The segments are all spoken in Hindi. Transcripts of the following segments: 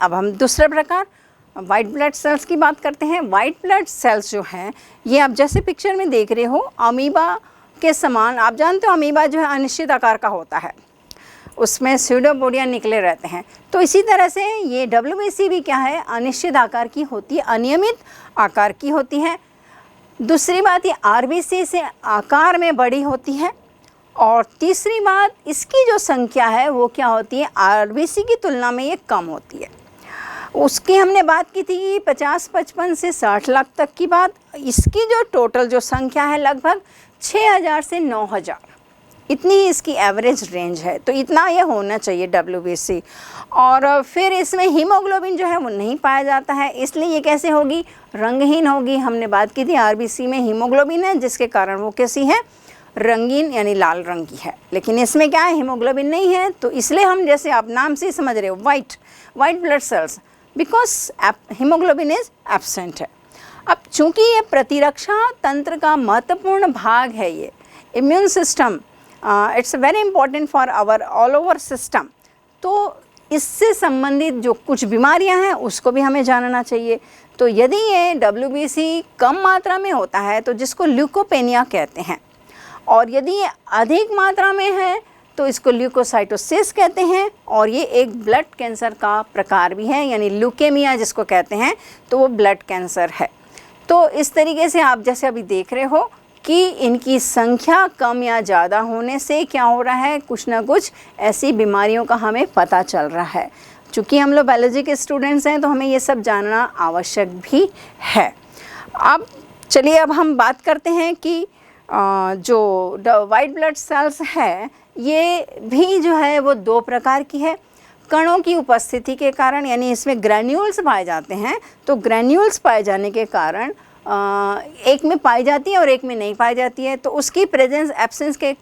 अब हम दूसरा प्रकार वाइट ब्लड सेल्स की बात करते हैं। वाइट ब्लड सेल्स जो हैं ये आप जैसे पिक्चर में देख रहे हो अमीबा के समान, आप जानते हो अमीबा जो है अनिश्चित आकार का होता है, उसमें स्यूडोपोडिया निकले रहते हैं। तो इसी तरह से ये WBC भी क्या है, अनिश्चित आकार की होती है, अनियमित आकार की होती है। दूसरी बात ये RBC से आकार में बड़ी होती है। और तीसरी बात इसकी जो संख्या है वो क्या होती है, RBC की तुलना में ये कम होती है। उसकी हमने बात की थी 50-55 से 60 लाख तक की बात। इसकी जो टोटल जो संख्या है लगभग 6000 से 9000, इतनी ही इसकी एवरेज रेंज है। तो इतना ये होना चाहिए WBC। और फिर इसमें हीमोग्लोबिन जो है वो नहीं पाया जाता है, इसलिए ये कैसे होगी, रंगहीन होगी। हमने बात की थी RBC में हीमोग्लोबिन है जिसके कारण वो कैसी है, रंगीन यानी लाल रंग की है। लेकिन इसमें क्या है, हीमोग्लोबिन नहीं है, तो इसलिए हम जैसे आप नाम से समझ रहे हो white blood cells, because haemoglobin is absent है। अब चूंकि ये प्रतिरक्षा तंत्र का महत्वपूर्ण भाग है, ये immune system, it's very important for our all over system, तो इससे संबंधित जो कुछ बीमारियां हैं उसको भी हमें जानना चाहिए। तो यदि ये WBC कम मात्रा में होता है तो जिसको ल्यूकोपेनिया कहते हैं, और यदि ये अधिक मात्रा में है तो इसको ल्यूकोसाइटोसिस कहते हैं, और ये एक ब्लड कैंसर का प्रकार भी है, यानी ल्यूकेमिया जिसको कहते हैं, तो वो ब्लड कैंसर है। तो इस तरीके से आप जैसे अभी देख रहे हो कि इनकी संख्या कम या ज़्यादा होने से क्या हो रहा है, कुछ ना कुछ ऐसी बीमारियों का हमें पता चल रहा है। चूँकि हम लोग बायोलॉजी के स्टूडेंट्स हैं तो हमें ये सब जानना आवश्यक भी है। अब चलिए अब हम बात करते हैं कि जो वाइट ब्लड सेल्स है ये भी जो है वो दो प्रकार की है। कणों की उपस्थिति के कारण, यानी इसमें ग्रैन्यूल्स पाए जाते हैं, तो ग्रैन्यूल्स पाए जाने के कारण एक में पाई जाती है और एक में नहीं पाई जाती है। तो उसकी प्रेजेंस एब्सेंस के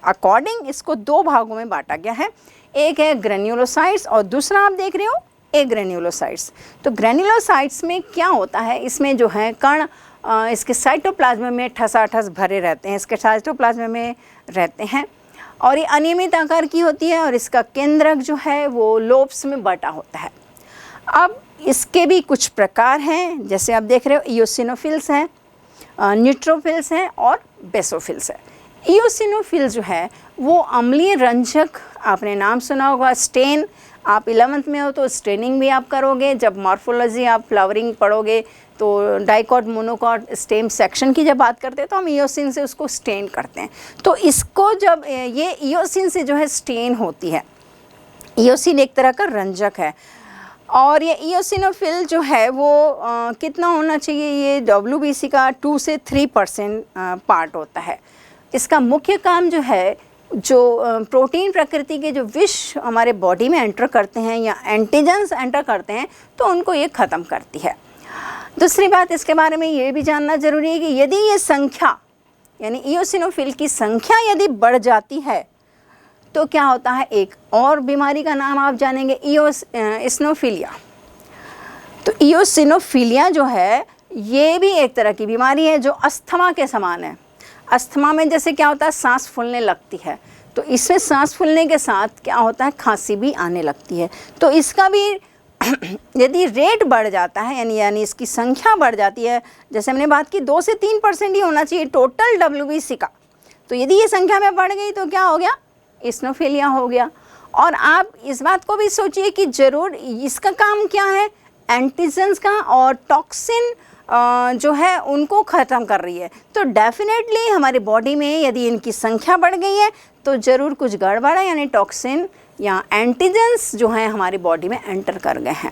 अकॉर्डिंग इसको दो भागों में बांटा गया है। एक है ग्रैन्युलोसाइट्स और दूसरा आप देख रहे हो एग्रैन्युलोसाइट्स। तो ग्रैन्युलोसाइट्स में क्या होता है, इसमें जो है कण इसके साइटोप्लाज्म में ठसाठस भरे रहते हैं, इसके साइटोप्लाज्म में रहते हैं, और ये अनियमित आकार की होती है, और इसका केंद्रक जो है वो लोब्स में बटा होता है। अब इसके भी कुछ प्रकार हैं, जैसे आप देख रहे हो इयोसिनोफिल्स हैं, न्यूट्रोफिल्स हैं और बेसोफिल्स हैं। इयोसिनोफिल जो है वो अम्लीय रंजक, आपने नाम सुना होगा स्टेन, आप 11th में हो तो स्टेनिंग भी आप करोगे। जब मॉर्फोलॉजी आप फ्लावरिंग पढ़ोगे तो डाइकॉट मोनोकॉट स्टेम सेक्शन की जब बात करते हैं तो हम इयोसिन से उसको स्टेन करते हैं। तो इसको जब ये इयोसिन से जो है स्टेन होती है, इयोसिन एक तरह का रंजक है, और ये इयोसिनोफिल जो है वो कितना होना चाहिए, ये WBC का 2 से 3% पार्ट होता है। इसका मुख्य काम जो है, जो प्रोटीन प्रकृति के जो विष हमारे बॉडी में एंटर करते हैं या एंटीजेंस एंटर करते हैं तो उनको ये ख़त्म करती है। दूसरी बात इसके बारे में ये भी जानना जरूरी है कि यदि ये संख्या, यानी इयोसिनोफिल की संख्या यदि बढ़ जाती है तो क्या होता है, एक और बीमारी का नाम आप जानेंगे, इयोसिनोफिलिया। तो इयोसिनोफिलिया जो है ये भी एक तरह की बीमारी है जो अस्थमा के समान है। अस्थमा में जैसे क्या होता है, सांस फूलने लगती है, तो इसमें सांस फूलने के साथ क्या होता है, खांसी भी आने लगती है। तो इसका भी यदि रेट बढ़ जाता है, यानी इसकी संख्या बढ़ जाती है, जैसे हमने बात की 2 से 3% ही होना चाहिए टोटल WBC का, तो यदि ये संख्या में बढ़ गई तो क्या हो गया, इस्नोफिलिया हो गया। और आप इस बात को भी सोचिए कि ज़रूर इसका काम क्या है, एंटीजेंस का और टॉक्सिन जो है उनको ख़त्म कर रही है। तो डेफिनेटली हमारी बॉडी में यदि इनकी संख्या बढ़ गई है तो ज़रूर कुछ गड़बड़ है, यानी टॉक्सिन या एंटीजेंस जो हैं हमारी बॉडी में एंटर कर गए हैं।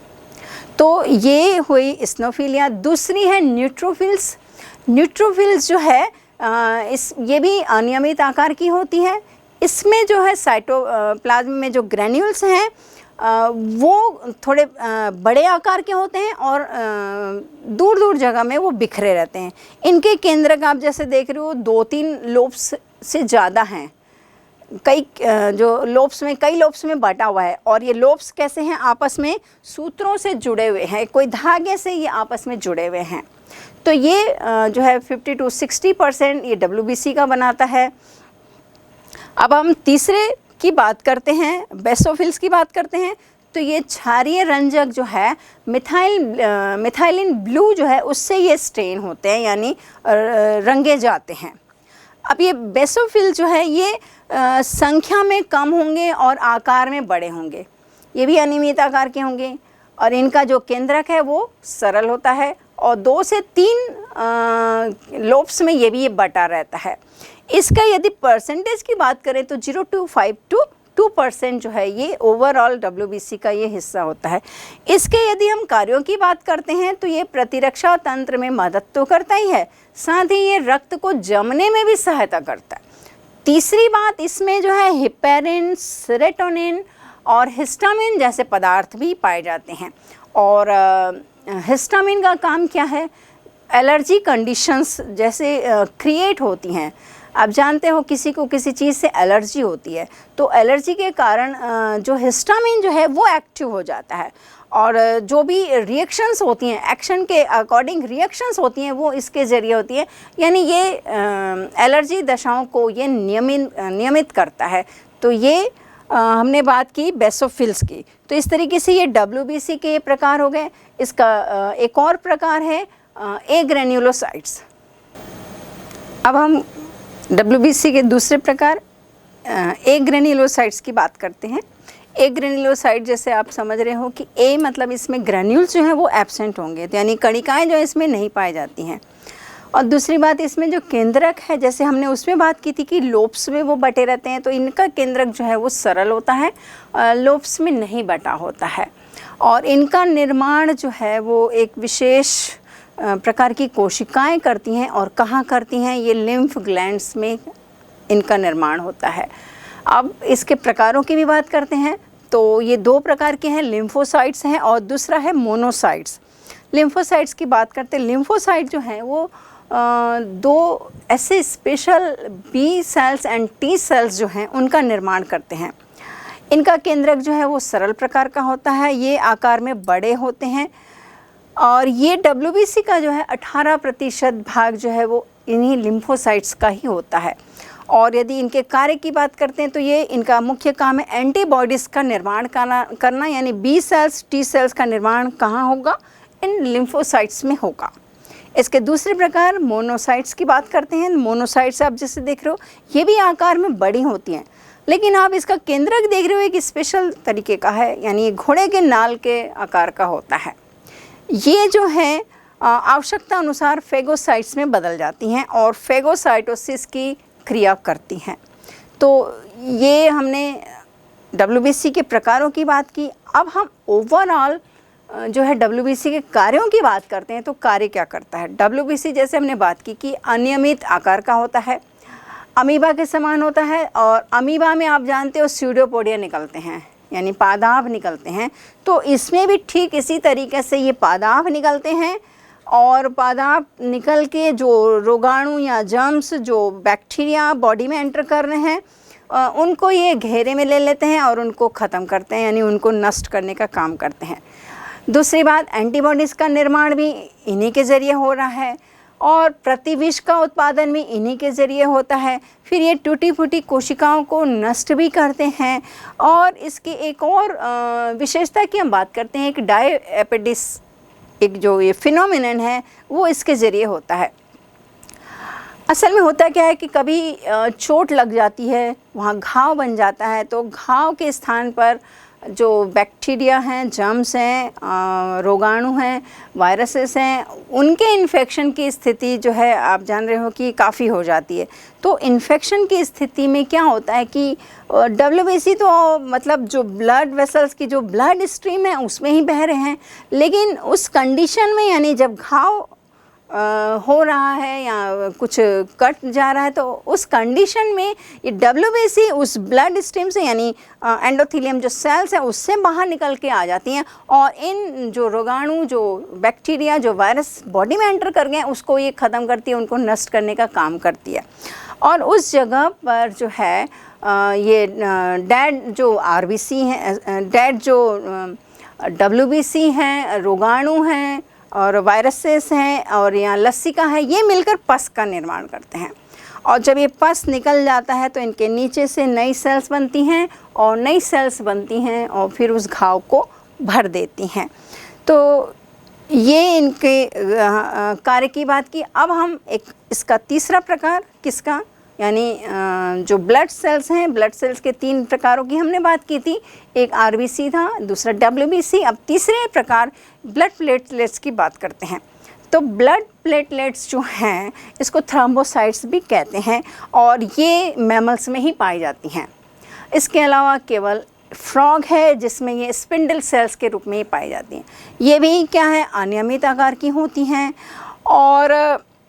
तो ये हुई इस्नोफिलिया। दूसरी है न्यूट्रोफिल्स। न्यूट्रोफिल्स जो है ये भी अनियमित आकार की होती है। इसमें जो है साइटोप्लाज्म में जो ग्रैन्यूल्स हैं वो थोड़े बड़े आकार के होते हैं और दूर दूर जगह में वो बिखरे रहते हैं। इनके केंद्रक आप जैसे देख रहे हो 2-3 लोब्स से ज़्यादा हैं, कई लोब्स में बटा हुआ है। और ये लोब्स कैसे हैं, आपस में सूत्रों से जुड़े हुए हैं, कोई धागे से ये आपस में जुड़े हुए हैं। तो ये जो है 50 to 60% ये WBC का बनाता है। अब हम तीसरे की बात करते हैं, बेसोफिल्स की बात करते हैं। तो ये क्षारीय रंजक जो है मिथाइलिन ब्लू जो है उससे ये स्टेन होते हैं, यानी रंगे जाते हैं। अब ये बेसोफिल जो है ये संख्या में कम होंगे और आकार में बड़े होंगे, ये भी अनियमित आकार के होंगे और इनका जो केंद्रक है वो सरल होता है और 2 से 3 लोब्स में ये भी बटा रहता है। इसका यदि परसेंटेज की बात करें तो 0.5 to 2% जो है ये ओवरऑल WBC का ये हिस्सा होता है। इसके यदि हम कार्यों की बात करते हैं तो ये प्रतिरक्षा तंत्र में मदद तो करता ही है, साथ ही ये रक्त को जमने में भी सहायता करता है। तीसरी बात, इसमें जो है हिपेरिन, सेरोटोनिन और हिस्टामिन जैसे पदार्थ भी पाए जाते हैं। और हिस्टामिन का काम क्या है, एलर्जी कंडीशंस जैसे क्रिएट होती हैं। आप जानते हो किसी को किसी चीज़ से एलर्जी होती है तो एलर्जी के कारण जो हिस्टामिन जो है वो एक्टिव हो जाता है और जो भी रिएक्शंस होती हैं, एक्शन के अकॉर्डिंग रिएक्शंस होती हैं वो इसके ज़रिए होती है, यानी ये एलर्जी दशाओं को ये नियमित करता है। तो ये हमने बात की बेसोफिल्स की। तो इस तरीके से ये WBC के प्रकार हो गए। इसका एक और प्रकार है ए ग्रेन्युलोसाइट्स। अब हम WBC के दूसरे प्रकार ए ग्रेन्युलोसाइट्स की बात करते हैं। ए ग्रेन्युलोसाइट जैसे आप समझ रहे हो कि ए मतलब इसमें ग्रेन्यूल्स जो हैं वो एब्सेंट होंगे, तो यानी कणिकाएँ जो इसमें नहीं पाई जाती हैं। और दूसरी बात, इसमें जो केंद्रक है, जैसे हमने उसमें बात की थी कि लोब्स में वो बटे रहते हैं, तो इनका केंद्रक जो है वो सरल होता है, लोब्स में नहीं बटा होता है। और इनका निर्माण जो है वो एक विशेष प्रकार की कोशिकाएं करती हैं। और कहाँ करती हैं, ये लिम्फ ग्लैंड्स में इनका निर्माण होता है। अब इसके प्रकारों की भी बात करते हैं तो ये 2 प्रकार के हैं, लिम्फोसाइट्स हैं और दूसरा है मोनोसाइट्स। लिम्फोसाइट्स की बात करते हैं, लिम्फोसाइट जो हैं वो 2 ऐसे special B cells and T cells जो हैं उनका निर्माण करते हैं। इनका केंद्रक जो है वो सरल प्रकार का होता है, ये आकार में बड़े होते हैं और ये WBC का जो है 18% भाग जो है वो इन्हीं लिम्फोसाइट्स का ही होता है। और यदि इनके कार्य की बात करते हैं तो ये इनका मुख्य काम है एंटीबॉडीज़ का निर्माण करना, यानी B सेल्स T सेल्स का निर्माण कहाँ होगा, इन लिम्फोसाइट्स में होगा। इसके दूसरे प्रकार मोनोसाइट्स की बात करते हैं। मोनोसाइट्स आप जैसे देख रहे हो ये भी आकार में बड़ी होती हैं, लेकिन आप इसका केंद्रक देख रहे हो एक स्पेशल तरीके का है, यानी घोड़े के नाल के आकार का होता है। ये जो है आवश्यकता अनुसार फेगोसाइट्स में बदल जाती हैं और फेगोसाइटोसिस की क्रिया करती हैं। तो ये हमने WBC के प्रकारों की बात की। अब हम ओवरऑल जो है WBC के कार्यों की बात करते हैं। तो कार्य क्या करता है, WBC जैसे हमने बात की कि अनियमित आकार का होता है, अमीबा के समान होता है और अमीबा में आप जानते हो स्यूडोपोडिया निकलते हैं, यानी पादाब निकलते हैं। तो इसमें भी ठीक इसी तरीके से ये पादाब निकलते हैं और पादाब निकल के जो रोगाणु या जर्म्स जो बैक्टीरिया बॉडी में एंटर कर रहे हैं उनको ये घेरे में ले लेते हैं और उनको ख़त्म करते हैं, यानी उनको नष्ट करने का काम करते हैं। दूसरी बात, एंटीबॉडीज़ का निर्माण भी इन्हीं के ज़रिए हो रहा है और प्रतिविष का उत्पादन भी इन्हीं के ज़रिए होता है। फिर ये टूटी फूटी कोशिकाओं को नष्ट भी करते हैं। और इसकी एक और विशेषता की हम बात करते हैं, एक डायएपिडिस एक जो ये फिनोमिनन है वो इसके ज़रिए होता है। असल में होता क्या है कि कभी चोट लग जाती है, वहाँ घाव बन जाता है, तो घाव के स्थान पर जो बैक्टीरिया हैं, जर्म्स हैं, रोगाणु हैं, वायरसेस हैं, उनके इन्फेक्शन की स्थिति जो है आप जान रहे हो कि काफ़ी हो जाती है। तो इन्फेक्शन की स्थिति में क्या होता है कि WBC तो मतलब जो ब्लड वेसल्स की जो ब्लड स्ट्रीम है उसमें ही बह रहे हैं, लेकिन उस कंडीशन में यानी जब घाव हो रहा है या कुछ कट जा रहा है तो उस कंडीशन में ये WBC उस ब्लड स्ट्रीम से यानी एंडोथेलियम जो सेल्स है उससे बाहर निकल के आ जाती हैं और इन जो रोगाणु जो बैक्टीरिया जो वायरस बॉडी में एंटर कर गए उसको ये ख़त्म करती है, उनको नष्ट करने का काम करती है। और उस जगह पर जो है ये डेड जो RBC हैं, डेड जो WBC हैं, रोगाणु हैं और वायरसेस हैं और यहाँ लसिका है, ये मिलकर पस का निर्माण करते हैं और जब ये पस निकल जाता है तो इनके नीचे से नई सेल्स बनती हैं और नई सेल्स बनती हैं और फिर उस घाव को भर देती हैं। तो ये इनके कार्य की बात की। अब हम एक इसका तीसरा प्रकार किसका, यानी जो ब्लड सेल्स हैं, ब्लड सेल्स के 3 प्रकारों की हमने बात की थी। एक आरबीसी था, दूसरा डब्ल्यूबीसी। अब तीसरे प्रकार ब्लड प्लेटलेट्स की बात करते हैं। तो ब्लड प्लेटलेट्स जो हैं इसको थ्रोम्बोसाइट्स भी कहते हैं और ये मैमल्स में ही पाई जाती हैं। इसके अलावा केवल फ्रॉग है जिसमें ये स्पिंडल सेल्स के रूप में ही पाई जाती हैं। ये भी क्या है, अनियमित आकार की होती हैं और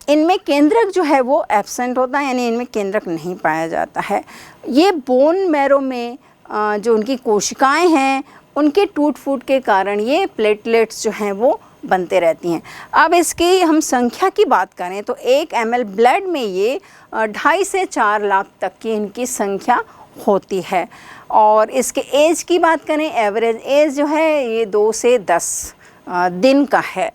इनमें केंद्रक जो है वो एब्सेंट होता है, यानी इनमें केंद्रक नहीं पाया जाता है। ये बोन मैरो में जो उनकी कोशिकाएं हैं उनके टूट फूट के कारण ये प्लेटलेट्स जो हैं वो बनते रहती हैं। अब इसकी हम संख्या की बात करें तो 1 ml ब्लड में ये 2.5 से 4 लाख तक की इनकी संख्या होती है। और इसके एज की बात करें, एवरेज एज जो है ये 2 से 10 दिन का है।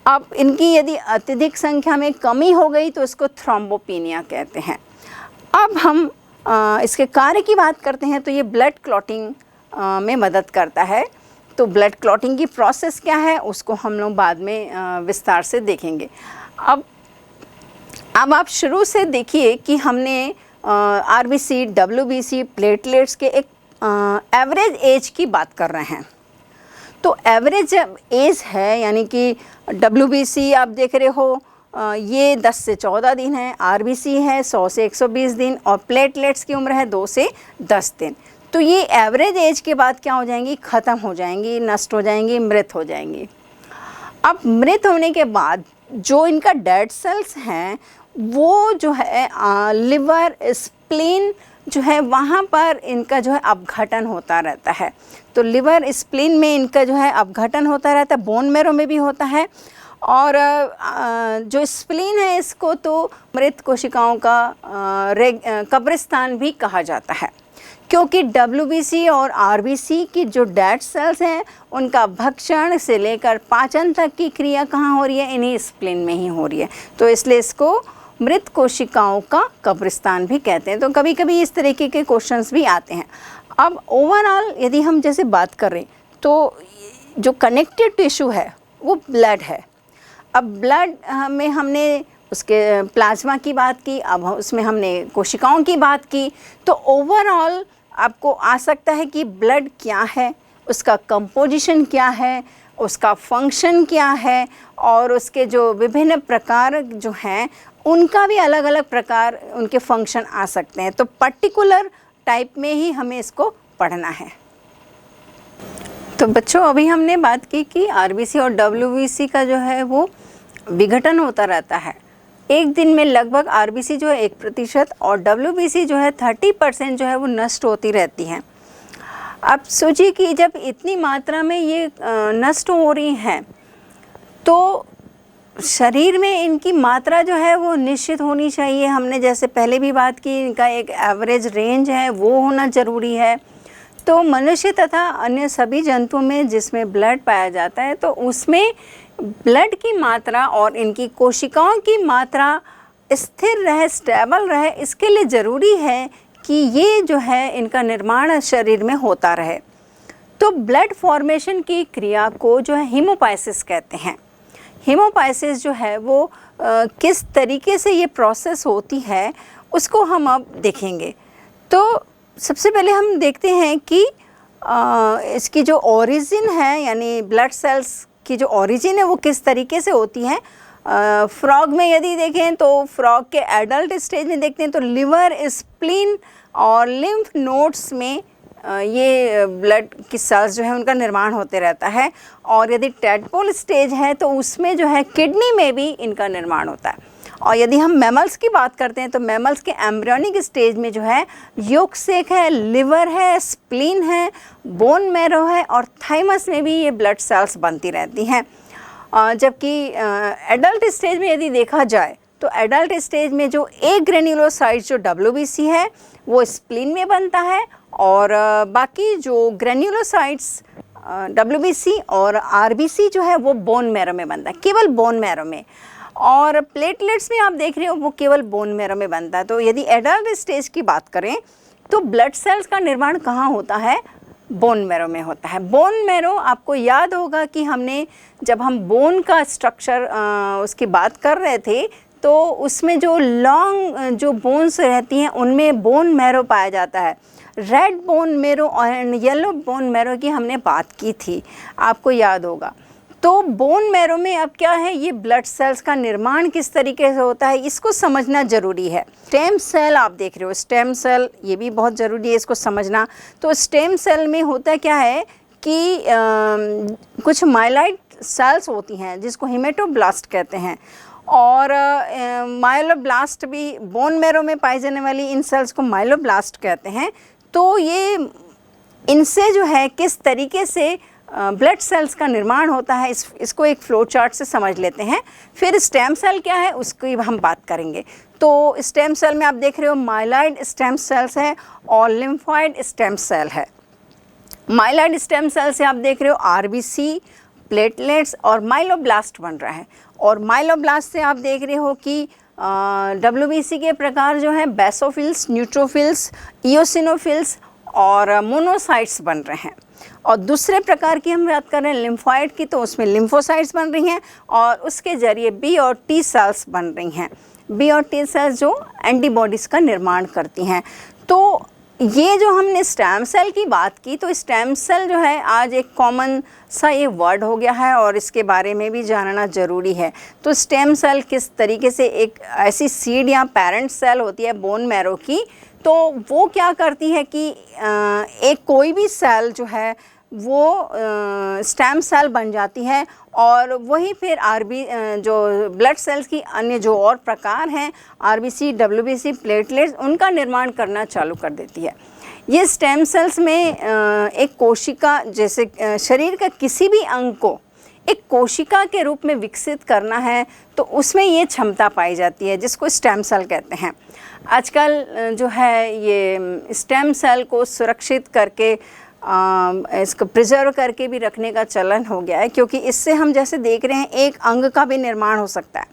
अब इनकी यदि अत्यधिक संख्या में कमी हो गई तो इसको थ्रोम्बोपिनिया कहते हैं। अब हम इसके कार्य की बात करते हैं तो ये ब्लड क्लॉटिंग में मदद करता है। तो ब्लड क्लॉटिंग की प्रोसेस क्या है उसको हम लोग बाद में विस्तार से देखेंगे। अब आप शुरू से देखिए कि हमने आरबीसी, डब्ल्यूबीसी, प्लेटलेट्स के एक एवरेज एज की बात कर रहे हैं। तो एवरेज एज है, यानी कि डब्ल्यूबीसी आप देख रहे हो ये 10 से 14 दिन है, आरबीसी है 100 से 120 दिन और प्लेटलेट्स की उम्र है 2 से 10 दिन। तो ये एवरेज एज के बाद क्या हो जाएंगी, ख़त्म हो जाएंगी, नष्ट हो जाएंगी, मृत हो जाएंगी। अब मृत होने के बाद जो इनका डेड सेल्स हैं वो जो है लिवर, स्प्लीन जो है वहाँ पर इनका जो है अपघटन होता रहता है। तो लिवर, स्प्लीन में इनका जो है अपघटन होता रहता है, बोन मैरो में भी होता है। और जो स्प्लीन है इसको तो मृत कोशिकाओं का कब्रिस्तान भी कहा जाता है, क्योंकि डब्ल्यूबीसी और आरबीसी की जो डेड सेल्स हैं उनका भक्षण से लेकर पाचन तक की क्रिया कहाँ हो रही है, इन्हीं स्प्लीन में ही हो रही है। तो इसलिए इसको मृत कोशिकाओं का कब्रिस्तान भी कहते हैं। तो कभी कभी इस तरीके के क्वेश्चंस भी आते हैं। अब ओवरऑल यदि हम जैसे बात करें तो जो कनेक्टिव टिश्यू है वो ब्लड है। अब ब्लड में हमने उसके प्लाज्मा की बात की, अब उसमें हमने कोशिकाओं की बात की। तो ओवरऑल आपको आ सकता है कि ब्लड क्या है, उसका कंपोजिशन क्या है, उसका फंक्शन क्या है और उसके जो विभिन्न प्रकार जो हैं उनका भी अलग अलग प्रकार उनके फंक्शन आ सकते हैं। तो पर्टिकुलर टाइप में ही हमें इसको पढ़ना है। तो बच्चों अभी हमने बात की कि आरबीसी और डब्ल्यूबीसी का जो है वो विघटन होता रहता है। एक दिन में लगभग आरबीसी जो है 1% और डब्ल्यूबीसी जो है 30% जो है वो नष्ट होती रहती हैं। अब सोचिए कि जब इतनी मात्रा में ये नष्ट हो रही हैं तो शरीर में इनकी मात्रा जो है वो निश्चित होनी चाहिए। हमने जैसे पहले भी बात की, इनका एक एवरेज रेंज है वो होना ज़रूरी है। तो मनुष्य तथा अन्य सभी जंतुओं में जिसमें ब्लड पाया जाता है तो उसमें ब्लड की मात्रा और इनकी कोशिकाओं की मात्रा स्थिर रहे, स्टेबल रहे, इसके लिए ज़रूरी है कि ये जो है इनका निर्माण शरीर में होता रहे। तो ब्लड फॉर्मेशन की क्रिया को जो है हीमोपाइसिस कहते हैं। हीमोपाइसिस जो है वो किस तरीके से ये प्रोसेस होती है उसको हम अब देखेंगे। तो सबसे पहले हम देखते हैं कि इसकी जो ओरिजिन है, यानी ब्लड सेल्स की जो ओरिजिन है वो किस तरीके से होती है। फ्रॉग में यदि देखें तो फ्रॉग के एडल्ट स्टेज में देखते हैं तो लिवर, स्प्लीन और लिम्फ नोड्स में ये ब्लड की सेल्स जो है उनका निर्माण होते रहता है। और यदि टैडपोल स्टेज है तो उसमें जो है किडनी में भी इनका निर्माण होता है। और यदि हम मैमल्स की बात करते हैं तो मैमल्स के एम्ब्रियोनिक स्टेज में जो है योगसेक है, लिवर है, स्प्लीन है, बोन मैरो है और थाइमस में भी ये ब्लड सेल्स बनती रहती हैं। जबकि एडल्ट स्टेज में यदि देखा जाए तो एडल्ट स्टेज में जो एक ग्रेन्युलोसाइट जो डब्ल्यूबीसी है वो स्प्लीन में बनता है और बाकी जो ग्रेन्युलोसाइट्स डब्ल्यूबीसी और आरबीसी जो है वो बोन मैरो में बनता है, केवल बोन मैरो में। और प्लेटलेट्स में आप देख रहे हो वो केवल बोन मैरो में बनता है। तो यदि एडल्ट स्टेज की बात करें तो ब्लड सेल्स का निर्माण कहाँ होता है? बोन मैरो में होता है। बोन मैरो, आपको याद होगा कि हमने जब हम बोन का स्ट्रक्चर उसकी बात कर रहे थे तो उसमें जो लॉन्ग जो बोन्स रहती हैं उनमें बोन मैरो पाया जाता है। रेड बोन मैरो और येलो बोन मैरो की हमने बात की थी, आपको याद होगा। तो बोन मैरो में अब क्या है, ये ब्लड सेल्स का निर्माण किस तरीके से होता है इसको समझना ज़रूरी है। स्टेम सेल आप देख रहे हो, स्टेम सेल ये भी बहुत ज़रूरी है इसको समझना। तो स्टेम सेल में होता क्या है कि कुछ माइलाइट सेल्स होती हैं जिसको हेमेटोब्लास्ट कहते हैं, और माइलोब्लास्ट भी बोन मैरो में पाई जाने वाली इन सेल्स को माइलोब्लास्ट कहते हैं। तो ये इनसे जो है किस तरीके से ब्लड सेल्स का निर्माण होता है इसको एक फ्लो चार्ट से समझ लेते हैं। फिर स्टेम सेल क्या है उसकी हम बात करेंगे। तो स्टेम सेल में आप देख रहे हो माइलॉइड स्टेम सेल्स है और लिम्फॉइड स्टेम सेल है। माइलॉइड स्टेम सेल से आप देख रहे हो आरबीसी, प्लेटलेट्स और माइलोब्लास्ट बन रहा है। और माइलोब्लास्ट से आप देख रहे हो कि डब्ल्यूबीसी के प्रकार जो हैं बेसोफिल्स, न्यूट्रोफिल्स, इओसिनोफिल्स और मोनोसाइट्स बन रहे हैं। और दूसरे प्रकार की हम बात कर रहे हैं लिम्फॉइड की, तो उसमें लिम्फोसाइट्स बन रही हैं और उसके ज़रिए बी और टी सेल्स बन रही हैं। बी और टी सेल्स जो एंटीबॉडीज़ का निर्माण करती हैं। तो ये जो हमने स्टेम सेल की बात की, तो स्टेम सेल जो है आज एक कॉमन सा ये वर्ड हो गया है और इसके बारे में भी जानना ज़रूरी है। तो स्टेम सेल किस तरीके से एक ऐसी सीड या पेरेंट सेल होती है बोन मैरो की, तो वो क्या करती है कि एक कोई भी सेल जो है वो स्टेम सेल बन जाती है और वही फिर जो ब्लड सेल्स की अन्य जो और प्रकार हैं आरबीसी, डब्ल्यूबीसी, प्लेटलेट्स, उनका निर्माण करना चालू कर देती है। ये स्टेम सेल्स में एक कोशिका, जैसे शरीर का किसी भी अंग को एक कोशिका के रूप में विकसित करना है तो उसमें ये क्षमता पाई जाती है जिसको स्टेम सेल कहते हैं। आजकल जो है ये स्टेम सेल को सुरक्षित करके इसको प्रिजर्व करके भी रखने का चलन हो गया है, क्योंकि इससे हम जैसे देख रहे हैं एक अंग का भी निर्माण हो सकता है।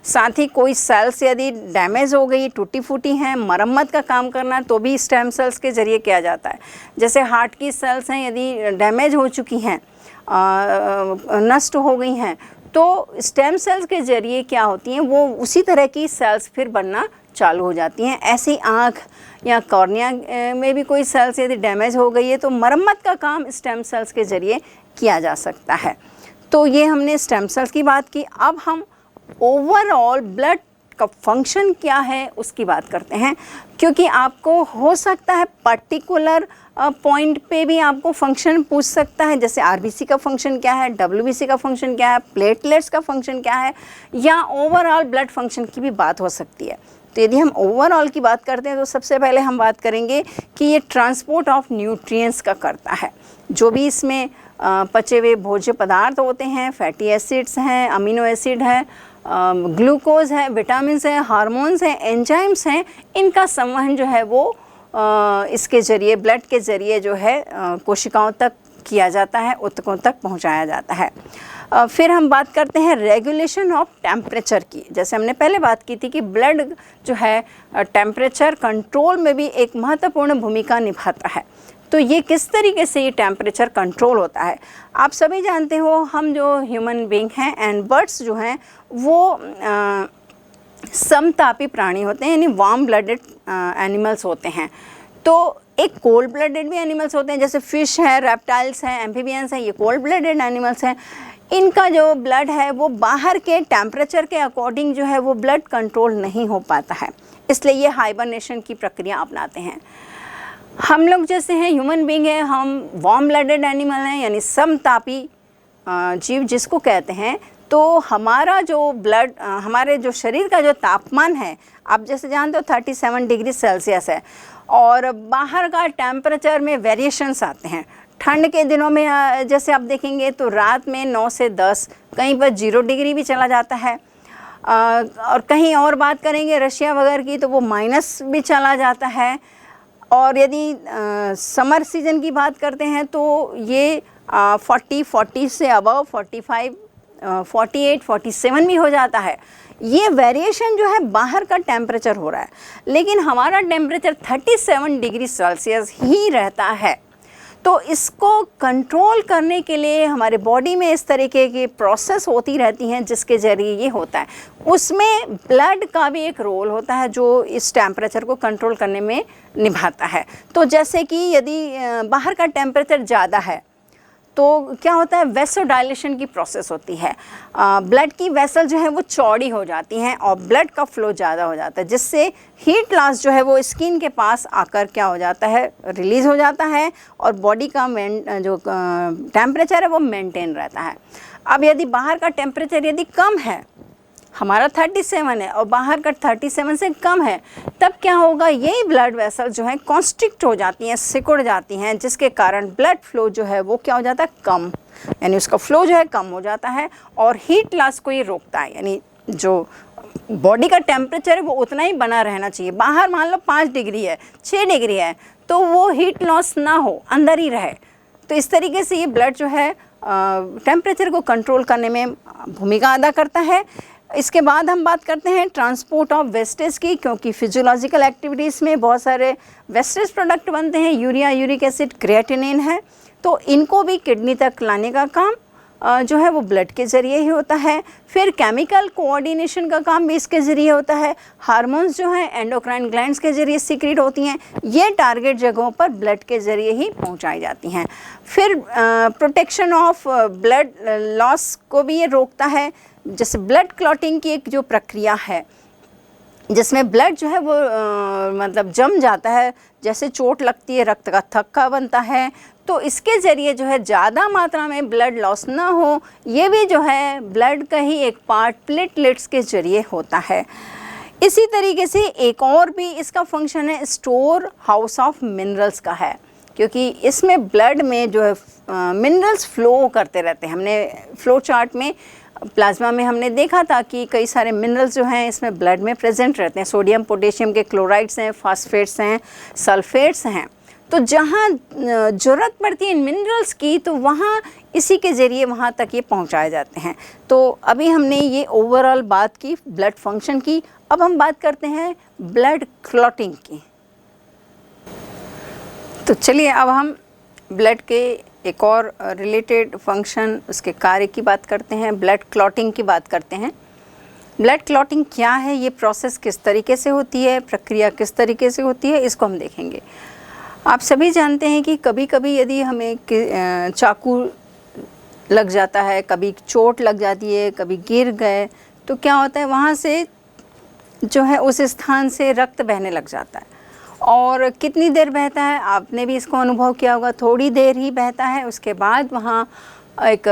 साथ ही कोई सेल्स यदि डैमेज हो गई, टूटी फूटी हैं, मरम्मत का काम करना तो भी स्टेम सेल्स के ज़रिए किया जाता है। जैसे हार्ट की सेल्स हैं यदि डैमेज हो चुकी हैं, नष्ट हो गई हैं, तो स्टेम सेल्स के ज़रिए क्या होती हैं वो उसी तरह की सेल्स फिर बनना चालू हो जाती हैं। ऐसी आँख या कॉर्निया में भी कोई सेल्स यदि डैमेज हो गई है तो मरम्मत का काम स्टेम सेल्स के ज़रिए किया जा सकता है। तो ये हमने स्टेम सेल्स की बात की। अब हम ओवरऑल ब्लड का फंक्शन क्या है उसकी बात करते हैं, क्योंकि आपको हो सकता है पर्टिकुलर पॉइंट पे भी आपको फंक्शन पूछ सकता है, जैसे आरबीसी का फंक्शन क्या है, डब्ल्यूबीसी का फंक्शन क्या है, प्लेटलेट्स का फंक्शन क्या है, या ओवरऑल ब्लड फंक्शन की भी बात हो सकती है। तो यदि हम ओवरऑल की बात करते हैं तो सबसे पहले हम बात करेंगे कि ये ट्रांसपोर्ट ऑफ न्यूट्रिएंट्स का करता है। जो भी इसमें पचे हुए भोज्य पदार्थ होते हैं, फैटी एसिड्स हैं, अमीनो एसिड है, ग्लूकोज है, विटामिन है, हार्मोन्स हैं, एंजाइम्स हैं, इनका संवहन जो है वो इसके ज़रिए, ब्लड के ज़रिए जो है कोशिकाओं तक किया जाता है, ऊतकों तक पहुंचाया जाता है। फिर हम बात करते हैं रेगुलेशन ऑफ टेम्परेचर की। जैसे हमने पहले बात की थी कि ब्लड जो है टेम्परेचर कंट्रोल में भी एक महत्वपूर्ण भूमिका निभाता है। तो ये किस तरीके से ये टेम्परेचर कंट्रोल होता है, आप सभी जानते हो, हम जो ह्यूमन बीइंग हैं एंड बर्ड्स जो हैं वो समतापी प्राणी होते हैं, यानी वार्म ब्लडेड एनिमल्स होते हैं। तो एक कोल्ड ब्लडेड भी एनिमल्स होते हैं, जैसे फिश है, रेप्टाइल्स हैं, एम्फीबियंस हैं, ये कोल्ड ब्लडेड एनिमल्स हैं। इनका जो ब्लड है वो बाहर के टेम्परेचर के अकॉर्डिंग जो है वो ब्लड कंट्रोल नहीं हो पाता है, इसलिए ये हाइबरनेशन की प्रक्रिया अपनाते हैं। हम लोग जैसे हैं ह्यूमन बीइंग हैं, हम वार्म ब्लडेड एनिमल हैं, यानी समतापी जीव जिसको कहते हैं। तो हमारा जो ब्लड, हमारे जो शरीर का जो तापमान है, आप जैसे जानते हो 37 डिग्री सेल्सियस है, और बाहर का टेम्परेचर में वेरिएशंस आते हैं। ठंड के दिनों में जैसे आप देखेंगे तो रात में 9 से 10, कहीं पर 0 डिग्री भी चला जाता है, और कहीं और बात करेंगे रशिया वगैरह की तो वो माइनस भी चला जाता है। और यदि समर सीजन की बात करते हैं तो ये 40 से अबव 45, 48, 47 भी हो जाता है। ये वेरिएशन जो है बाहर का टेम्परेचर हो रहा है, लेकिन हमारा टेम्परेचर 37 डिग्री सेल्सियस ही रहता है। तो इसको कंट्रोल करने के लिए हमारे बॉडी में इस तरीके की प्रोसेस होती रहती हैं जिसके ज़रिए ये होता है। उसमें ब्लड का भी एक रोल होता है जो इस टेम्परेचर को कंट्रोल करने में निभाता है। तो जैसे कि यदि बाहर का टेम्परेचर ज़्यादा है तो क्या होता है, वेसोडाइलेशन की प्रोसेस होती है। ब्लड की वेसल जो है वो चौड़ी हो जाती हैं और ब्लड का फ्लो ज़्यादा हो जाता है, जिससे हीट लॉस जो है वो स्किन के पास आकर क्या हो जाता है, रिलीज़ हो जाता है और बॉडी का जो टेम्परेचर है वो मेंटेन रहता है। अब यदि बाहर का टेम्परेचर यदि कम है, हमारा 37 है और बाहर का 37 से कम है, तब क्या होगा, यही ब्लड वेसल जो है कॉन्स्ट्रिक्ट हो जाती हैं, सिकुड़ जाती हैं, जिसके कारण ब्लड फ्लो जो है वो क्या हो जाता है, कम, यानी उसका फ्लो जो है कम हो जाता है और हीट लॉस को ये रोकता है। यानी जो बॉडी का टेम्परेचर है वो उतना ही बना रहना चाहिए। बाहर मान लो 5 डिग्री है, 6 डिग्री है, तो वो हीट लॉस ना हो, अंदर ही रहे। तो इस तरीके से ये ब्लड जो है टेम्परेचर को कंट्रोल करने में भूमिका अदा करता है। इसके बाद हम बात करते हैं ट्रांसपोर्ट ऑफ वेस्टेज की, क्योंकि फिजियोलॉजिकल एक्टिविटीज़ में बहुत सारे वेस्टेज प्रोडक्ट बनते हैं, यूरिया, यूरिक एसिड, क्रिएटिनिन है, तो इनको भी किडनी तक लाने का काम जो है वो ब्लड के ज़रिए ही होता है। फिर केमिकल कोऑर्डिनेशन का काम भी इसके ज़रिए होता है। हार्मोन्स जो हैं एंडोक्राइन ग्लैंड्स के ज़रिए सीक्रेट होती हैं, ये टारगेट जगहों पर ब्लड के ज़रिए ही पहुंचाई जाती हैं। फिर प्रोटेक्शन ऑफ ब्लड लॉस को भी ये रोकता है। जैसे ब्लड क्लॉटिंग की एक जो प्रक्रिया है, जिसमें ब्लड जो है वो मतलब जम जाता है, जैसे चोट लगती है, रक्त का थक्का बनता है, तो इसके ज़रिए जो है ज़्यादा मात्रा में ब्लड लॉस ना हो, ये भी जो है ब्लड का ही एक पार्ट प्लेटलेट्स के ज़रिए होता है। इसी तरीके से एक और भी इसका फंक्शन है, स्टोर हाउस ऑफ मिनरल्स का है, क्योंकि इसमें ब्लड में जो है मिनरल्स फ्लो करते रहते हैं। हमने फ्लो चार्ट में प्लाज्मा में हमने देखा था कि कई सारे मिनरल्स जो हैं इसमें ब्लड में प्रेजेंट रहते हैं। सोडियम पोटेशियम के क्लोराइड्स हैं, फास्फेट्स हैं, सल्फेट्स हैं। तो जहाँ ज़रूरत पड़ती है इन मिनरल्स की, तो वहाँ इसी के ज़रिए वहाँ तक ये पहुँचाए जाते हैं। तो अभी हमने ये ओवरऑल बात की ब्लड फंक्शन की। अब हम बात करते हैं ब्लड क्लॉटिंग की। तो चलिए अब हम ब्लड के एक और रिलेटेड फंक्शन, उसके कार्य की बात करते हैं, ब्लड क्लॉटिंग की बात करते हैं। ब्लड क्लॉटिंग क्या है, ये प्रोसेस किस तरीके से होती है, प्रक्रिया किस तरीके से होती है, इसको हम देखेंगे। आप सभी जानते हैं कि कभी कभी यदि हमें चाकू लग जाता है, कभी चोट लग जाती है, कभी गिर गए, तो क्या होता है, वहाँ से जो है उस स्थान से रक्त बहने लग जाता है। और कितनी देर बहता है, आपने भी इसको अनुभव किया होगा, थोड़ी देर ही बहता है। उसके बाद वहाँ एक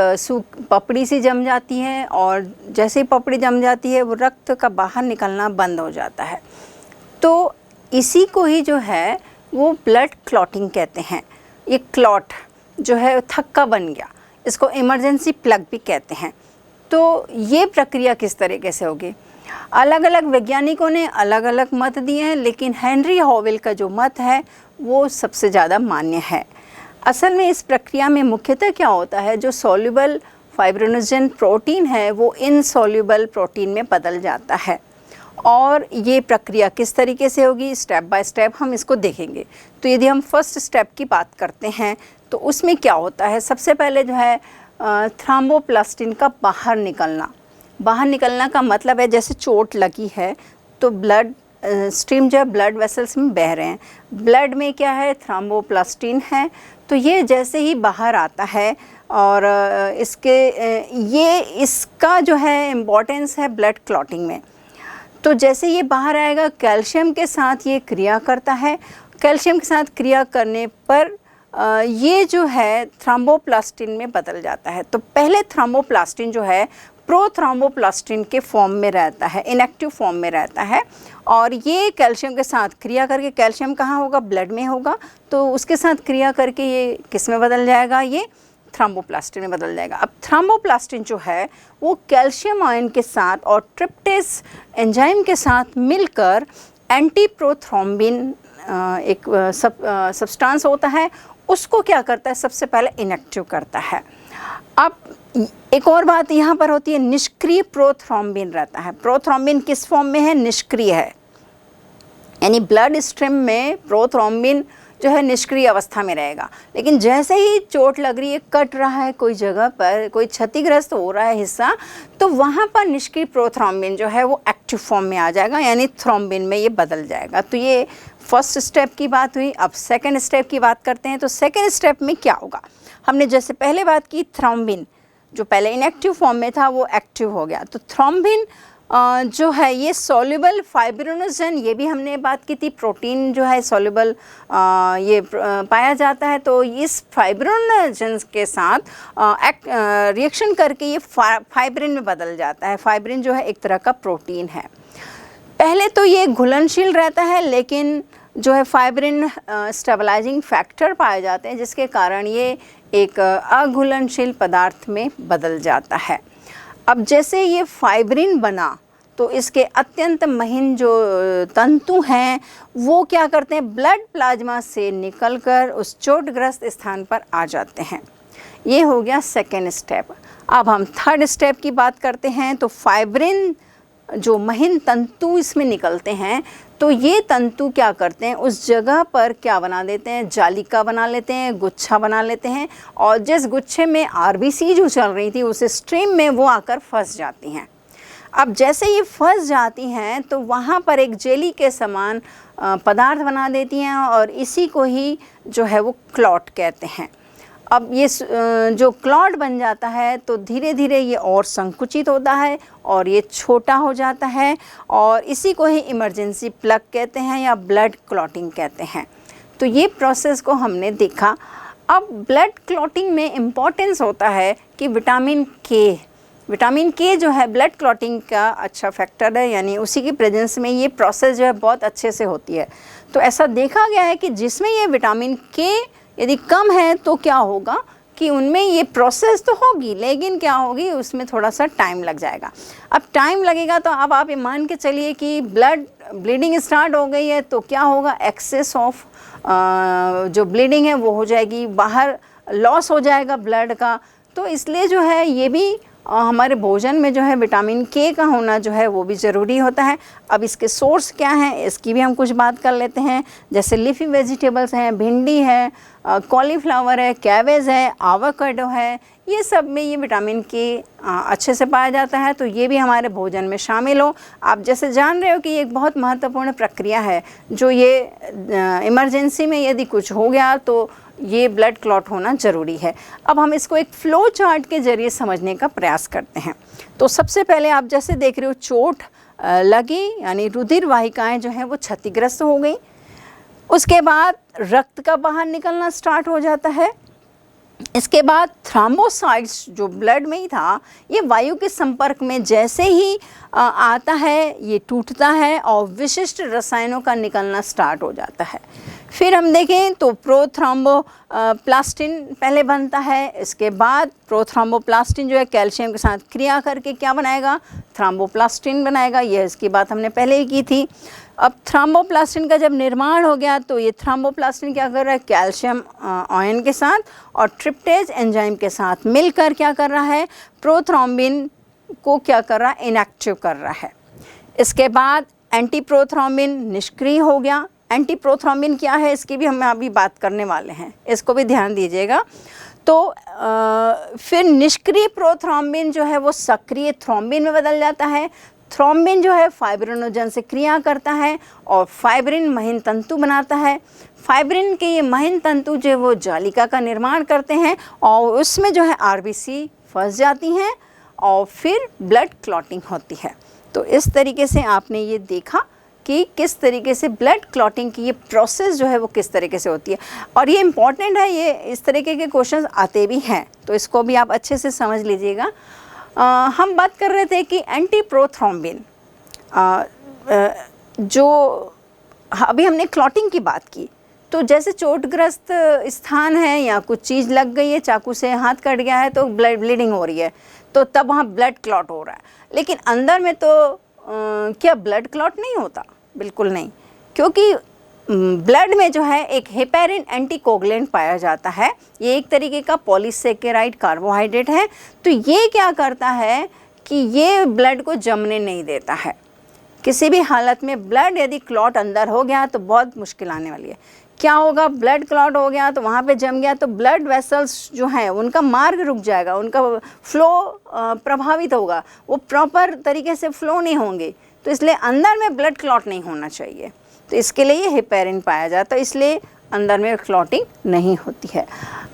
पपड़ी सी जम जाती है और जैसे ही पपड़ी जम जाती है वो रक्त का बाहर निकलना बंद हो जाता है। तो इसी को ही जो है वो ब्लड क्लॉटिंग कहते हैं। ये क्लॉट जो है थक्का बन गया, इसको इमरजेंसी प्लग भी कहते हैं। तो ये प्रक्रिया किस तरीके से होगी, अलग अलग वैज्ञानिकों ने अलग अलग मत दिए हैं, लेकिन हेनरी हॉवेल का जो मत है वो सबसे ज़्यादा मान्य है। असल में इस प्रक्रिया में मुख्यतः क्या होता है, जो सॉल्युबल फाइब्रिनोजन प्रोटीन है वो इनसॉल्युबल प्रोटीन में बदल जाता है। और ये प्रक्रिया किस तरीके से होगी, स्टेप बाय स्टेप हम इसको देखेंगे। तो यदि हम फर्स्ट स्टेप की बात करते हैं तो उसमें क्या होता है, सबसे पहले जो है थ्रोम्बोप्लास्टिन का बाहर निकलना का मतलब है जैसे चोट लगी है तो ब्लड स्ट्रीम जो है ब्लड वेसल्स में बह रहे हैं, ब्लड में क्या है, थ्रोम्बोप्लास्टिन है, तो ये जैसे ही बाहर आता है और इसका जो है इम्पोर्टेंस है ब्लड क्लॉटिंग में। तो जैसे ये बाहर आएगा, कैल्शियम के साथ ये क्रिया करता है, कैल्शियम के साथ क्रिया करने पर ये जो है थ्रोम्बोप्लास्टिन में बदल जाता है। तो पहले थ्रोम्बोप्लास्टिन जो है प्रोथ्रोम्बोप्लास्टिन के फॉर्म में रहता है, इनएक्टिव फॉर्म में रहता है, और ये कैल्शियम के साथ क्रिया करके, कैल्शियम कहाँ होगा, ब्लड में होगा, तो उसके साथ क्रिया करके ये किस में बदल जाएगा, ये थ्रोम्बोप्लास्टिन में बदल जाएगा। अब थ्रोम्बोप्लास्टिन जो है वो कैल्शियम आयन के साथ और ट्रिप्टेस एंजाइम के साथ मिलकर एंटीप्रोथ्रोम्बिन एक सब्सटेंस होता है, उसको क्या करता है, सबसे पहले इनएक्टिव करता है। अब एक और बात यहाँ पर होती है, निष्क्रिय प्रोथ्रोम्बिन रहता है। प्रोथ्रोम्बिन किस फॉर्म में है? निष्क्रिय है, यानी ब्लड स्ट्रीम में प्रोथ्रोम्बिन जो है निष्क्रिय अवस्था में रहेगा। लेकिन जैसे ही चोट लग रही है, कट रहा है कोई जगह पर, कोई क्षतिग्रस्त हो रहा है हिस्सा, तो वहाँ पर निष्क्रिय प्रोथ्रोम्बिन जो है वो एक्टिव फॉर्म में आ जाएगा, यानी थ्रोम्बिन में ये बदल जाएगा। तो ये फर्स्ट स्टेप की बात हुई। अब सेकेंड स्टेप की बात करते हैं। तो सेकेंड स्टेप में क्या होगा? हमने जैसे पहले बात की, थ्रोम्बिन जो पहले इनएक्टिव फॉर्म में था वो एक्टिव हो गया। तो थ्रोम्बिन जो है ये सॉल्युबल फाइब्रिनोजन, ये भी हमने बात की थी, प्रोटीन जो है सॉल्युबल ये पाया जाता है। तो इस फाइब्रिनोजन के साथ रिएक्शन करके ये फाइब्रिन में बदल जाता है। फाइब्रिन जो है एक तरह का प्रोटीन है। पहले तो ये घुलनशील रहता है, लेकिन जो है फाइब्रिन स्टेबलाइजिंग फैक्टर पाए जाते हैं, जिसके कारण ये एक अघुलनशील पदार्थ में बदल जाता है। अब जैसे ये फाइब्रिन बना तो इसके अत्यंत महीन जो तंतु हैं वो क्या करते हैं, ब्लड प्लाज्मा से निकलकर उस चोटग्रस्त स्थान पर आ जाते हैं। ये हो गया सेकेंड स्टेप। अब हम थर्ड स्टेप की बात करते हैं। तो फाइब्रिन जो महीन तंतु इसमें निकलते हैं, तो ये तंतु क्या करते हैं, उस जगह पर क्या बना देते हैं, जालिका बना लेते हैं, गुच्छा बना लेते हैं, और जिस गुच्छे में आरबीसी जो चल रही थी उस स्ट्रीम में वो आकर फंस जाती हैं। अब जैसे ये फंस जाती हैं तो वहाँ पर एक जेली के समान पदार्थ बना देती हैं, और इसी को ही जो है वो क्लॉट कहते हैं। अब ये जो क्लॉट बन जाता है तो धीरे धीरे ये और संकुचित होता है और ये छोटा हो जाता है, और इसी को ही इमरजेंसी प्लग कहते हैं या ब्लड क्लॉटिंग कहते हैं। तो ये प्रोसेस को हमने देखा। अब ब्लड क्लॉटिंग में इम्पॉर्टेंस होता है कि विटामिन के जो है ब्लड क्लॉटिंग का अच्छा फैक्टर है, यानी उसी की प्रेजेंस में ये प्रोसेस जो है बहुत अच्छे से होती है। तो ऐसा देखा गया है कि जिसमें ये विटामिन के यदि कम है तो क्या होगा कि उनमें ये प्रोसेस तो होगी, लेकिन क्या होगी, उसमें थोड़ा सा टाइम लग जाएगा। अब टाइम लगेगा तो अब आप ये मान के चलिए कि ब्लीडिंग स्टार्ट हो गई है, तो क्या होगा, एक्सेस ऑफ जो ब्लीडिंग है वो हो जाएगी, बाहर लॉस हो जाएगा ब्लड का। तो इसलिए जो है ये भी हमारे भोजन में जो है विटामिन के का होना जो है वो भी ज़रूरी होता है। अब इसके सोर्स क्या हैं, इसकी भी हम कुछ बात कर लेते हैं। जैसे लीफी वेजिटेबल्स हैं, भिंडी है, कॉलीफ्लावर है, कैबेज है, आवाकाडो है, ये सब में ये विटामिन के अच्छे से पाया जाता है। तो ये भी हमारे भोजन में शामिल हो। आप जैसे जान रहे हो कि ये एक बहुत महत्वपूर्ण प्रक्रिया है, जो ये इमरजेंसी में यदि कुछ हो गया तो ये ब्लड क्लॉट होना ज़रूरी है। अब हम इसको एक फ्लो चार्ट के ज़रिए समझने का प्रयास करते हैं। तो सबसे पहले आप जैसे देख रहे हो, चोट लगी यानी रुधिर वाहिकाएँ जो हैं वो क्षतिग्रस्त हो गई। उसके बाद रक्त का बाहर निकलना स्टार्ट हो जाता है। इसके बाद थ्रोम्बोसाइट्स जो ब्लड में ही था, ये वायु के संपर्क में जैसे ही आता है ये टूटता है और विशिष्ट रसायनों का निकलना स्टार्ट हो जाता है। फिर हम देखें तो प्रोथ्रोम्बोप्लास्टिन पहले बनता है। इसके बाद प्रोथ्रोम्बोप्लास्टिन जो है कैल्शियम के साथ क्रिया करके क्या बनाएगा, थ्रोम्बोप्लास्टिन बनाएगा। यह इसकी बात हमने पहले ही की थी। अब थ्रोम्बोप्लास्टिन का जब निर्माण हो गया तो ये थ्रोम्बोप्लास्टिन क्या कर रहा है, कैल्शियम आयन के साथ और ट्रिप्टेज एंजाइम के साथ मिलकर क्या कर रहा है, प्रोथ्रोम्बिन को क्या कर रहा है, इनएक्टिव कर रहा है। इसके बाद एंटीप्रोथ्रोम्बिन निष्क्रिय हो गया। एंटीप्रोथ्रोम्बिन क्या है, इसकी भी हम अभी बात करने वाले हैं, इसको भी ध्यान दीजिएगा। तो फिर निष्क्रिय प्रोथ्रोम्बिन जो है वो सक्रिय थ्रोम्बिन में बदल जाता है। थ्रोम्बिन जो है फाइब्रिनोजन से क्रिया करता है और फाइब्रिन महीन तंतु बनाता है। फाइब्रिन के ये महीन तंतु जो है वो जालिका का निर्माण करते हैं और उसमें जो है आरबीसी फंस जाती हैं और फिर ब्लड क्लॉटिंग होती है। तो इस तरीके से आपने ये देखा कि किस तरीके से ब्लड क्लॉटिंग की ये प्रोसेस जो है वो किस तरीके से होती है, और ये इम्पॉर्टेंट है, ये इस तरीके के क्वेश्चंस आते भी हैं, तो इसको भी आप अच्छे से समझ लीजिएगा। हम बात कर रहे थे कि एंटीप्रोथ्रोम्बिन जो अभी हमने क्लॉटिंग की बात की, तो जैसे चोटग्रस्त स्थान है या कुछ चीज़ लग गई है, चाकू से हाथ कट गया है तो ब्लीडिंग हो रही है, तो तब वहाँ ब्लड क्लॉट हो रहा है। लेकिन अंदर में तो क्या ब्लड क्लॉट नहीं होता? बिल्कुल नहीं, क्योंकि ब्लड में जो है एक हेपेरिन एंटीकोगुलेंट पाया जाता है। ये एक तरीके का पॉलीसेकेराइड कार्बोहाइड्रेट है। तो ये क्या करता है कि ये ब्लड को जमने नहीं देता है। किसी भी हालत में ब्लड यदि क्लॉट अंदर हो गया तो बहुत मुश्किल आने वाली है। क्या होगा, ब्लड क्लॉट हो गया तो वहाँ पे जम गया तो ब्लड वेसल्स जो हैं उनका मार्ग रुक जाएगा, उनका फ्लो प्रभावित होगा, वो प्रॉपर तरीके से फ्लो नहीं होंगे। तो इसलिए अंदर में ब्लड क्लॉट नहीं होना चाहिए। तो इसके लिए ये हेपेरिन पाया जाता है, इसलिए अंदर में क्लॉटिंग नहीं होती है।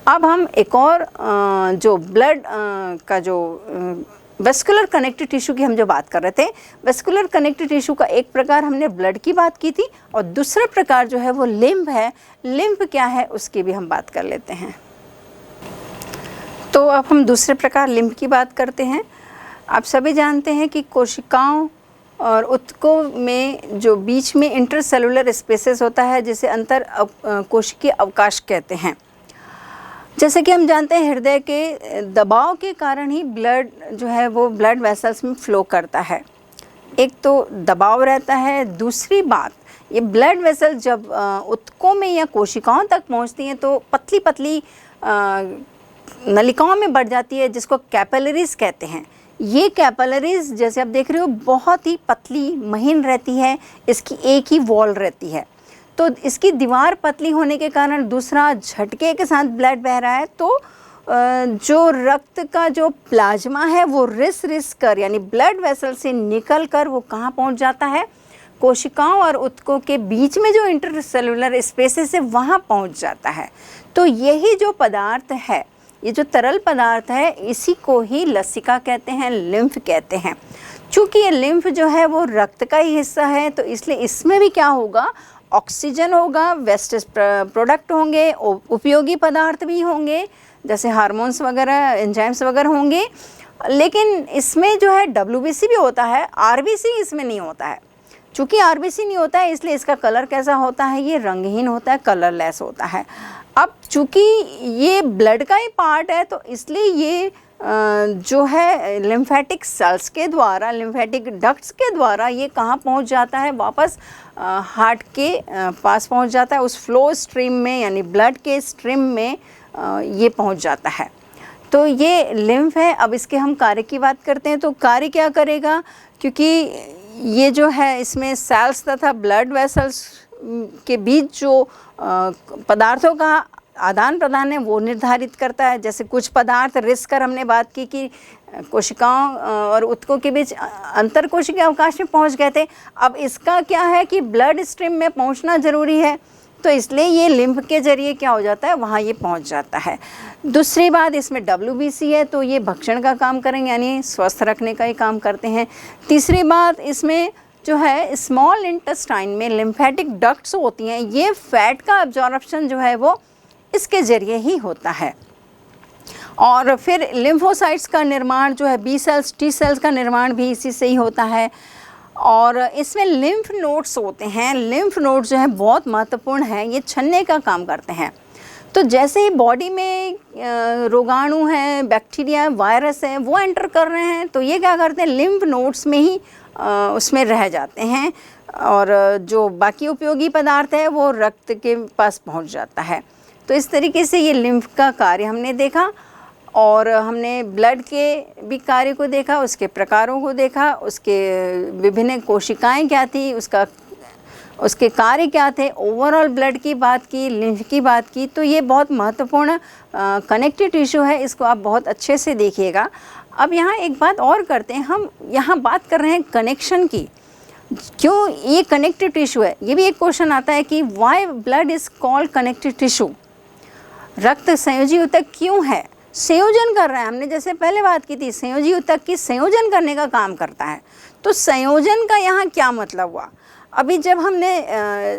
अब हम एक और जो ब्लड का जो वेस्कुलर कनेक्टिव टिश्यू की हम जो बात कर रहे थे, वेस्कुलर कनेक्टिव टिश्यू का एक प्रकार हमने ब्लड की बात की थी और दूसरा प्रकार जो है वो लिम्फ है। लिम्फ क्या है उसकी भी हम बात कर लेते हैं। तो अब हम दूसरे प्रकार लिम्फ की बात करते हैं। आप सभी जानते हैं कि कोशिकाओं और ऊतकों में जो बीच में इंटरसेलुलर स्पेसेस होता है जिसे अंतर कोशिकीय अवकाश कहते हैं। जैसे कि हम जानते हैं हृदय के दबाव के कारण ही ब्लड जो है वो ब्लड वेसल्स में फ़्लो करता है। एक तो दबाव रहता है, दूसरी बात ये ब्लड वेसल जब ऊतकों में या कोशिकाओं तक पहुंचती हैं तो पतली पतली नलिकाओं में बढ़ जाती है जिसको कैपिलरीज कहते हैं। ये कैपिलरीज जैसे आप देख रहे हो बहुत ही पतली महीन रहती है, इसकी एक ही वॉल रहती है। तो इसकी दीवार पतली होने के कारण दूसरा झटके के साथ ब्लड बह रहा है तो जो रक्त का जो प्लाज्मा है वो रिस कर यानी ब्लड वेसल से निकल कर वो कहाँ पहुँच जाता है, कोशिकाओं और ऊतकों के बीच में जो इंटरसेलुलर स्पेसेस है वहाँ पहुँच जाता है। तो यही जो पदार्थ है, ये जो तरल पदार्थ है, इसी को ही लसिका कहते हैं, लिम्फ कहते हैं। चूँकि ये लिम्फ जो है वो रक्त का ही हिस्सा है तो इसलिए इसमें भी क्या होगा, ऑक्सीजन होगा, वेस्ट प्रोडक्ट होंगे, उपयोगी पदार्थ भी होंगे जैसे हार्मोन्स वगैरह, एंजाइम्स वगैरह होंगे। लेकिन इसमें जो है WBC भी होता है, RBC इसमें नहीं होता है। चूँकि RBC नहीं होता है इसलिए इसका कलर कैसा होता है, ये रंगहीन होता है, कलरलेस होता है। अब चूँकि ये ब्लड का ही पार्ट है तो इसलिए ये जो है लिम्फेटिक सेल्स के द्वारा, लिम्फेटिक डक्ट्स के द्वारा ये कहाँ पहुँच जाता है, वापस हार्ट के पास पहुँच जाता है, उस फ्लो स्ट्रीम में यानी ब्लड के स्ट्रीम में ये पहुँच जाता है। तो ये लिम्फ है। अब इसके हम कार्य की बात करते हैं तो कार्य क्या करेगा, क्योंकि ये जो है इसमें सेल्स तथा ब्लड वेसल्स के बीच जो पदार्थों का आदान प्रदान है वो निर्धारित करता है। जैसे कुछ पदार्थ रिस कर हमने बात की कि कोशिकाओं और ऊतकों के बीच अंतर कोशिकीय अवकाश में पहुंच गए थे। अब इसका क्या है कि ब्लड स्ट्रीम में पहुंचना ज़रूरी है तो इसलिए ये लिम्फ के ज़रिए क्या हो जाता है, वहाँ ये पहुंच जाता है। दूसरी बात इसमें WBC है तो ये भक्षण का काम करेंगे यानी स्वस्थ रखने का ही काम करते हैं। तीसरी बात इसमें जो है स्मॉल इंटेस्टाइन में लिम्फेटिक डक्ट्स होती हैं, ये फैट का अब्जॉर्प्शन जो है वो इसके ज़रिए ही होता है। और फिर लिम्फोसाइट्स का निर्माण जो है B सेल्स T सेल्स का निर्माण भी इसी से ही होता है। और इसमें लिम्फ नोड्स होते हैं। लिम्फ नोड्स जो हैं बहुत महत्वपूर्ण हैं, ये छन्ने का काम करते हैं। तो जैसे ही बॉडी में रोगाणु हैं, बैक्टीरिया, वायरस हैं, वो एंटर कर रहे हैं तो ये क्या करते हैं, लिम्फ नोड्स में ही उसमें रह जाते हैं और जो बाकी उपयोगी पदार्थ है वो रक्त के पास पहुंच जाता है। तो इस तरीके से ये लिम्फ का कार्य हमने देखा और हमने ब्लड के भी कार्य को देखा, उसके प्रकारों को देखा, उसके विभिन्न कोशिकाएं क्या थी, उसके कार्य क्या थे, ओवरऑल ब्लड की बात की, लिम्फ की बात की। तो ये बहुत महत्वपूर्ण कनेक्टिव टिश्यू है, इसको आप बहुत अच्छे से देखिएगा। अब यहाँ एक बात और करते हैं, हम यहाँ बात कर रहे हैं कनेक्शन की, क्यों ये कनेक्टिव टिश्यू है। ये भी एक क्वेश्चन आता है कि why blood is called connective tissue, रक्त संयोजी ऊतक क्यों है, संयोजन कर रहा है। हमने जैसे पहले बात की थी संयोजी ऊतक की संयोजन करने का काम करता है, तो संयोजन का यहाँ क्या मतलब हुआ। अभी जब हमने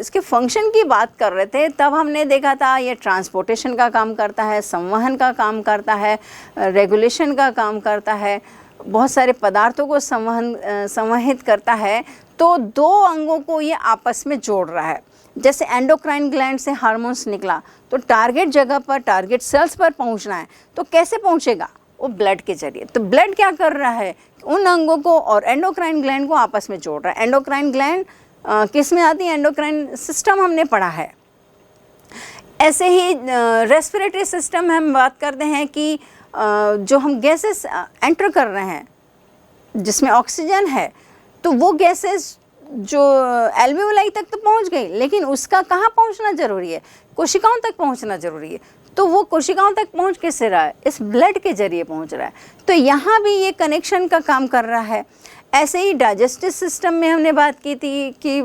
इसके फंक्शन की बात कर रहे थे तब हमने देखा था ये ट्रांसपोर्टेशन का काम करता है, संवहन का काम करता है, रेगुलेशन का काम करता है, बहुत सारे पदार्थों को संवहित करता है। तो दो अंगों को ये आपस में जोड़ रहा है। जैसे एंडोक्राइन ग्लैंड से हार्मोन्स निकला तो टारगेट जगह पर, टारगेट सेल्स पर पहुंचना है, तो कैसे पहुंचेगा, वो ब्लड के जरिए। तो ब्लड क्या कर रहा है, उन अंगों को और एंडोक्राइन ग्लैंड को आपस में जोड़ रहा है। एंडोक्राइन ग्लैंड किस में आती है, एंडोक्राइन सिस्टम हमने पढ़ा है। ऐसे ही रेस्पिरेटरी सिस्टम में हम बात करते हैं कि जो हम गैसेस एंटर कर रहे हैं जिसमें ऑक्सीजन है, तो वो गैसेस जो एल्वेओलाई तक तो पहुंच गई, लेकिन उसका कहाँ पहुंचना ज़रूरी है, कोशिकाओं तक पहुंचना ज़रूरी है। तो वो कोशिकाओं तक पहुंच किससे रहा है, इस ब्लड के जरिए पहुंच रहा है। तो यहाँ भी ये कनेक्शन का काम कर रहा है। ऐसे ही डाइजेस्टिव सिस्टम में हमने बात की थी कि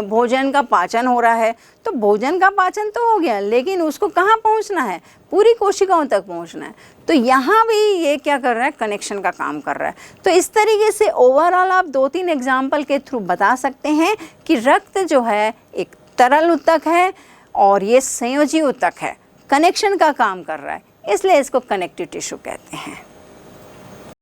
भोजन का पाचन हो रहा है, तो भोजन का पाचन तो हो गया, लेकिन उसको कहाँ पहुँचना है, पूरी कोशिकाओं तक पहुँचना है। तो यहाँ भी ये क्या कर रहा है, कनेक्शन का काम कर रहा है। तो इस तरीके से ओवरऑल आप 2-3 एग्जाम्पल के थ्रू बता सकते हैं कि रक्त जो है एक तरल ऊतक है और ये संयोजी ऊतक है, कनेक्शन का काम कर रहा है, इसलिए इसको कनेक्टिव टिश्यू कहते हैं।